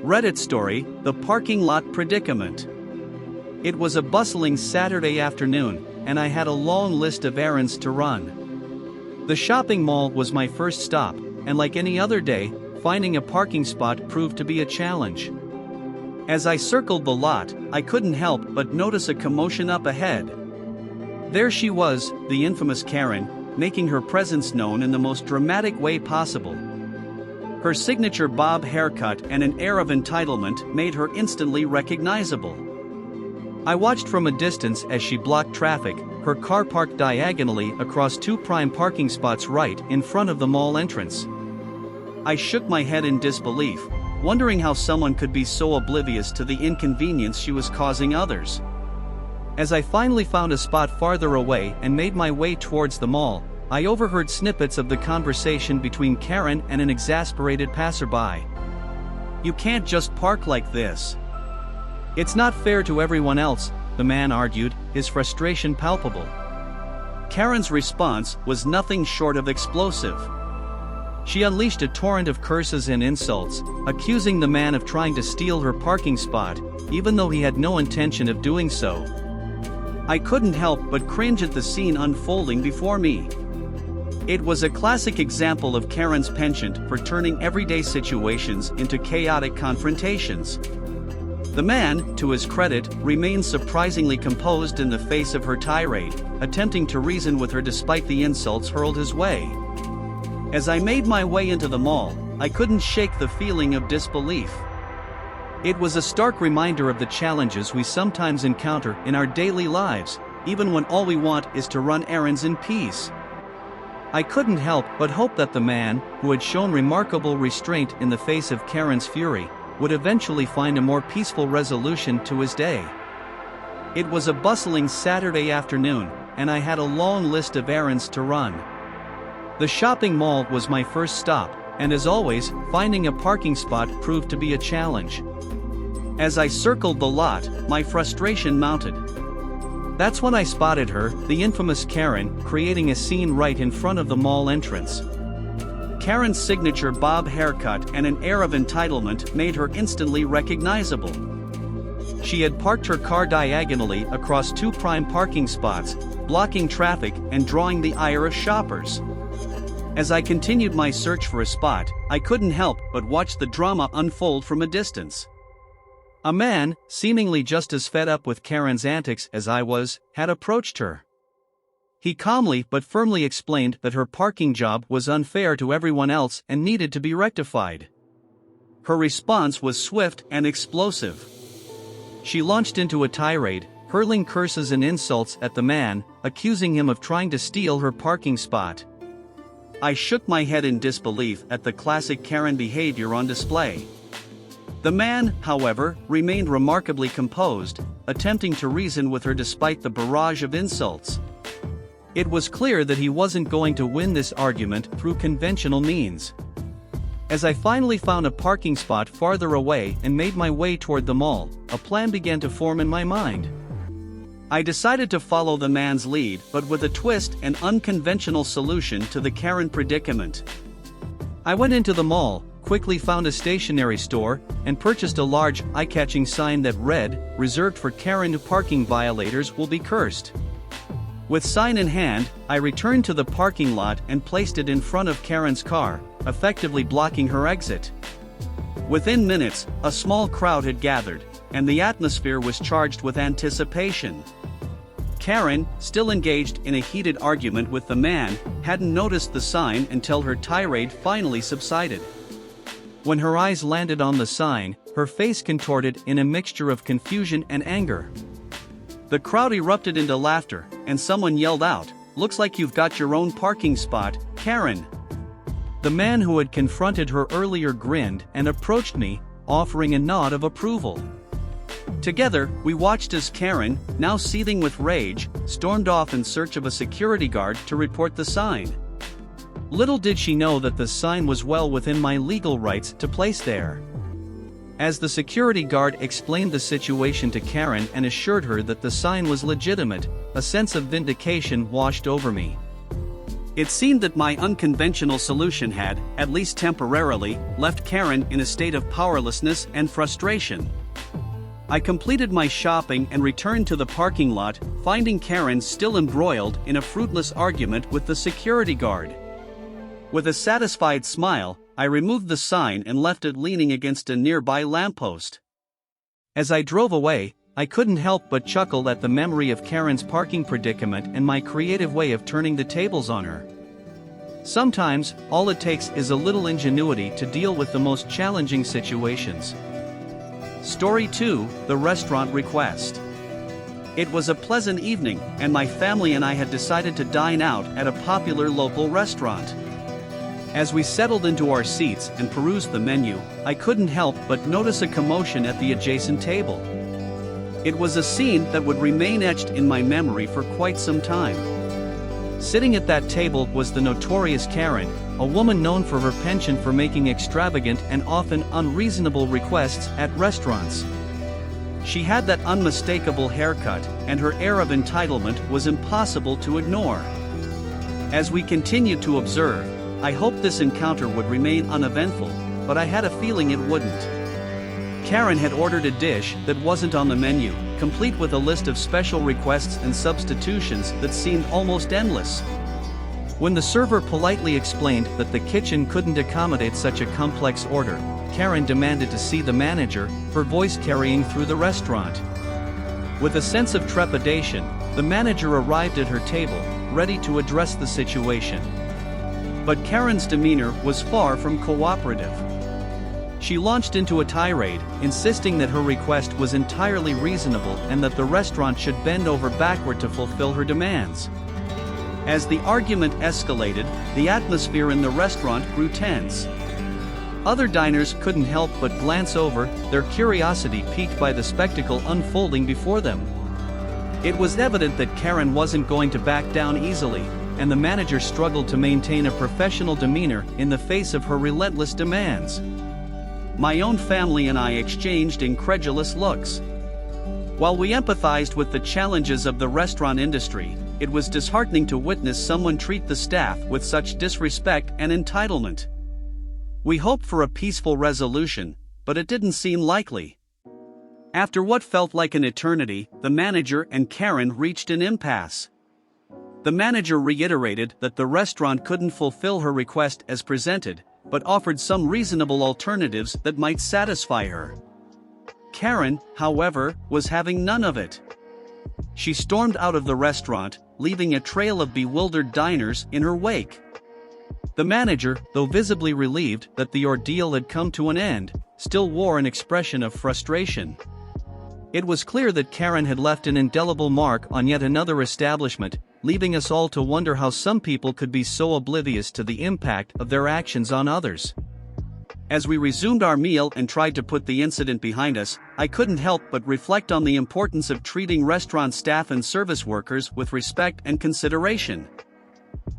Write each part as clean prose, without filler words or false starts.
Reddit story, The Parking Lot Predicament. It was a bustling Saturday afternoon, and I had a long list of errands to run. The shopping mall was my first stop, and like any other day, finding a parking spot proved to be a challenge. As I circled the lot, I couldn't help but notice a commotion up ahead. There she was, the infamous Karen, making her presence known in the most dramatic way possible. Her signature bob haircut and an air of entitlement made her instantly recognizable. I watched from a distance as she blocked traffic, her car parked diagonally across two prime parking spots right in front of the mall entrance. I shook my head in disbelief, wondering how someone could be so oblivious to the inconvenience she was causing others. As I finally found a spot farther away and made my way towards the mall, I overheard snippets of the conversation between Karen and an exasperated passerby. "You can't just park like this. It's not fair to everyone else," the man argued, his frustration palpable. Karen's response was nothing short of explosive. She unleashed a torrent of curses and insults, accusing the man of trying to steal her parking spot, even though he had no intention of doing so. I couldn't help but cringe at the scene unfolding before me. It was a classic example of Karen's penchant for turning everyday situations into chaotic confrontations. The man, to his credit, remained surprisingly composed in the face of her tirade, attempting to reason with her despite the insults hurled his way. As I made my way into the mall, I couldn't shake the feeling of disbelief. It was a stark reminder of the challenges we sometimes encounter in our daily lives, even when all we want is to run errands in peace. I couldn't help but hope that the man, who had shown remarkable restraint in the face of Karen's fury, would eventually find a more peaceful resolution to his day. It was a bustling Saturday afternoon, and I had a long list of errands to run. The shopping mall was my first stop, and as always, finding a parking spot proved to be a challenge. As I circled the lot, my frustration mounted. That's when I spotted her, the infamous Karen, creating a scene right in front of the mall entrance. Karen's signature bob haircut and an air of entitlement made her instantly recognizable. She had parked her car diagonally across two prime parking spots, blocking traffic and drawing the ire of shoppers. As I continued my search for a spot, I couldn't help but watch the drama unfold from a distance. A man, seemingly just as fed up with Karen's antics as I was, had approached her. He calmly but firmly explained that her parking job was unfair to everyone else and needed to be rectified. Her response was swift and explosive. She launched into a tirade, hurling curses and insults at the man, accusing him of trying to steal her parking spot. I shook my head in disbelief at the classic Karen behavior on display. The man, however, remained remarkably composed, attempting to reason with her despite the barrage of insults. It was clear that he wasn't going to win this argument through conventional means. As I finally found a parking spot farther away and made my way toward the mall, a plan began to form in my mind. I decided to follow the man's lead, but with a twist and unconventional solution to the Karen predicament. I went into the mall, quickly found a stationery store, and purchased a large, eye-catching sign that read, "Reserved for Karen parking violators will be cursed." With sign in hand, I returned to the parking lot and placed it in front of Karen's car, effectively blocking her exit. Within minutes, a small crowd had gathered, and the atmosphere was charged with anticipation. Karen, still engaged in a heated argument with the man, hadn't noticed the sign until her tirade finally subsided. When her eyes landed on the sign, her face contorted in a mixture of confusion and anger. The crowd erupted into laughter, and someone yelled out, "Looks like you've got your own parking spot, Karen." The man who had confronted her earlier grinned and approached me, offering a nod of approval. Together, we watched as Karen, now seething with rage, stormed off in search of a security guard to report the sign. Little did she know that the sign was well within my legal rights to place there. As the security guard explained the situation to Karen and assured her that the sign was legitimate, a sense of vindication washed over me. It seemed that my unconventional solution had, at least temporarily, left Karen in a state of powerlessness and frustration. I completed my shopping and returned to the parking lot, finding Karen still embroiled in a fruitless argument with the security guard. With a satisfied smile, I removed the sign and left it leaning against a nearby lamppost. As I drove away, I couldn't help but chuckle at the memory of Karen's parking predicament and my creative way of turning the tables on her. Sometimes, all it takes is a little ingenuity to deal with the most challenging situations. Story 2: The Restaurant Request. It was a pleasant evening, and my family and I had decided to dine out at a popular local restaurant. As we settled into our seats and perused the menu, I couldn't help but notice a commotion at the adjacent table. It was a scene that would remain etched in my memory for quite some time. Sitting at that table was the notorious Karen, a woman known for her penchant for making extravagant and often unreasonable requests at restaurants. She had that unmistakable haircut, and her air of entitlement was impossible to ignore. As we continued to observe, I hoped this encounter would remain uneventful, but I had a feeling it wouldn't. Karen had ordered a dish that wasn't on the menu, complete with a list of special requests and substitutions that seemed almost endless. When the server politely explained that the kitchen couldn't accommodate such a complex order, Karen demanded to see the manager, her voice carrying through the restaurant. With a sense of trepidation, the manager arrived at her table, ready to address the situation. But Karen's demeanor was far from cooperative. She launched into a tirade, insisting that her request was entirely reasonable and that the restaurant should bend over backward to fulfill her demands. As the argument escalated, the atmosphere in the restaurant grew tense. Other diners couldn't help but glance over, their curiosity piqued by the spectacle unfolding before them. It was evident that Karen wasn't going to back down easily, and the manager struggled to maintain a professional demeanor in the face of her relentless demands. My own family and I exchanged incredulous looks. While we empathized with the challenges of the restaurant industry, it was disheartening to witness someone treat the staff with such disrespect and entitlement. We hoped for a peaceful resolution, but it didn't seem likely. After what felt like an eternity, the manager and Karen reached an impasse. The manager reiterated that the restaurant couldn't fulfill her request as presented, but offered some reasonable alternatives that might satisfy her. Karen, however, was having none of it. She stormed out of the restaurant, leaving a trail of bewildered diners in her wake. The manager, though visibly relieved that the ordeal had come to an end, still wore an expression of frustration. It was clear that Karen had left an indelible mark on yet another establishment, leaving us all to wonder how some people could be so oblivious to the impact of their actions on others. As we resumed our meal and tried to put the incident behind us, I couldn't help but reflect on the importance of treating restaurant staff and service workers with respect and consideration.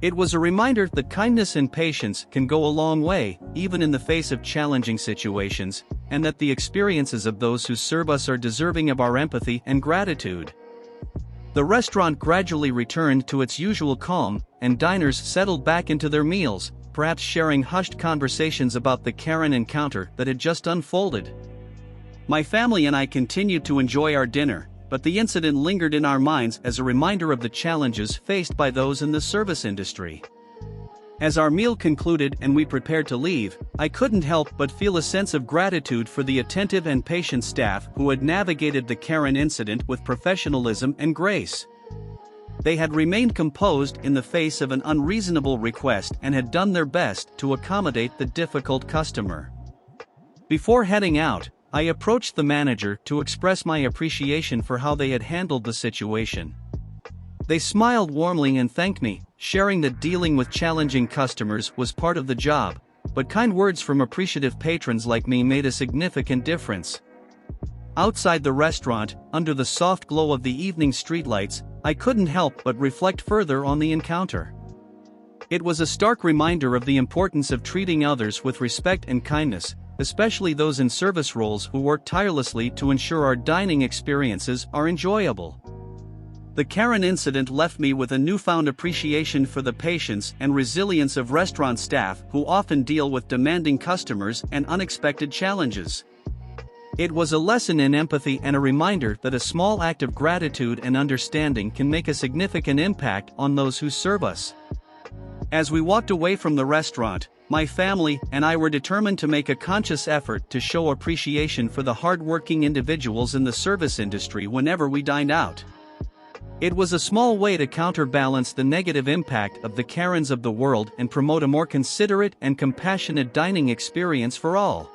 It was a reminder that kindness and patience can go a long way, even in the face of challenging situations, and that the experiences of those who serve us are deserving of our empathy and gratitude. The restaurant gradually returned to its usual calm, and diners settled back into their meals, perhaps sharing hushed conversations about the Karen encounter that had just unfolded. My family and I continued to enjoy our dinner, but the incident lingered in our minds as a reminder of the challenges faced by those in the service industry. As our meal concluded and we prepared to leave, I couldn't help but feel a sense of gratitude for the attentive and patient staff who had navigated the Karen incident with professionalism and grace. They had remained composed in the face of an unreasonable request and had done their best to accommodate the difficult customer. Before heading out, I approached the manager to express my appreciation for how they had handled the situation. They smiled warmly and thanked me, sharing that dealing with challenging customers was part of the job, but kind words from appreciative patrons like me made a significant difference. Outside the restaurant, under the soft glow of the evening streetlights, I couldn't help but reflect further on the encounter. It was a stark reminder of the importance of treating others with respect and kindness, especially those in service roles who work tirelessly to ensure our dining experiences are enjoyable. The Karen incident left me with a newfound appreciation for the patience and resilience of restaurant staff who often deal with demanding customers and unexpected challenges. It was a lesson in empathy and a reminder that a small act of gratitude and understanding can make a significant impact on those who serve us. As we walked away from the restaurant, my family and I were determined to make a conscious effort to show appreciation for the hard-working individuals in the service industry whenever we dined out. It was a small way to counterbalance the negative impact of the Karens of the world and promote a more considerate and compassionate dining experience for all.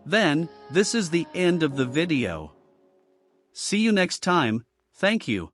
Then, this is the end of the video. See you next time. Thank you.